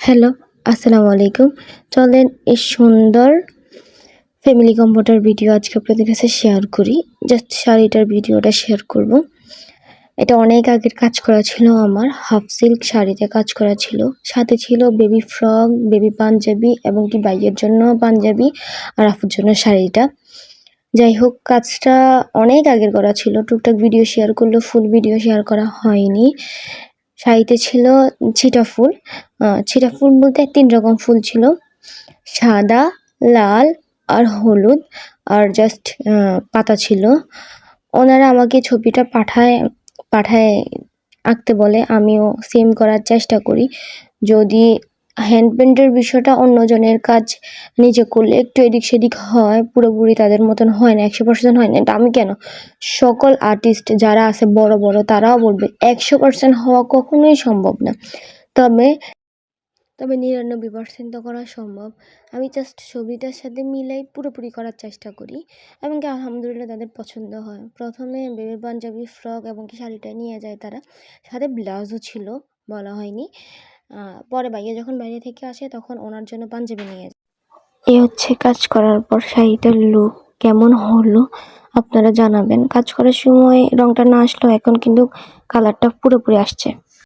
Hello, আসসালামু আলাইকুম। চলেন এই সুন্দর ফ্যামিলি কমফোর্টার ভিডিও আজকে আপনাদের কাছে শেয়ার করি। জাস্ট শাড়িটার ভিডিওটা শেয়ার করব। এটা অনেক আগের কাজ করা ছিল আমার। হাফ সিল্ক শাড়িতে কাজ করা ছিল। সাথে ছিল বেবি ফ্রক, বেবি পাঞ্জাবি এবং কি ভাইয়ের জন্য পাঞ্জাবি আর আপুর জন্য শাড়িটা। যাই হোক, কাজটা অনেক আগের করা ছিল। টুকটাক ভিডিও শেয়ার করলেও ফুল ভিডিও শেয়ার করা হয়নি। শাড়িতে ছিল ছিটা ফুল। ছিটা ফুল বলতে ৩ রকম ফুল ছিল। সাদা, লাল আর হলুদ আর জাস্ট পাতা ছিল। ওনারা আমাকে ছবিটা পাঠায় আঁকতে বলে। আমিও সেম করার চেষ্টা করি। যদি হ্যান্ড পেইন্টের বিষয়টা অন্যজনের কাজ নিজে করলে একটু এদিক সেদিক হয়, পুরোপুরি তাদের মতন হয় না, ১০০% হয় না। এটা আমি কেন, সকল আর্টিস্ট যারা আছে বড় বড় তারাও বলবে ১০০% হওয়া কখনোই সম্ভব না। তবে ৯৯% তো করা সম্ভব। আমি জাস্ট ছবিটার সাথে মিলাই পুরোপুরি করার চেষ্টা করি এবং কি আলহামদুলিল্লাহ তাদের পছন্দ হয়। প্রথমে বেবি পাঞ্জাবি, ফ্রক এবং কি শাড়িটা নিয়ে যায় তারা। সাথে ব্লাউজও ছিল, বলা হয়নি। পরে ভাইয়া যখন বাইরে থেকে আসে তখন ওনার জন্য পাঞ্জাবি নিয়ে যায়। এই হচ্ছে কাজ করার পর শাড়িটার লুক কেমন হলো আপনারা জানাবেন। কাজ করার সময় রংটা না আসলেও এখন কিন্তু কালারটা পুরোপুরি আসছে।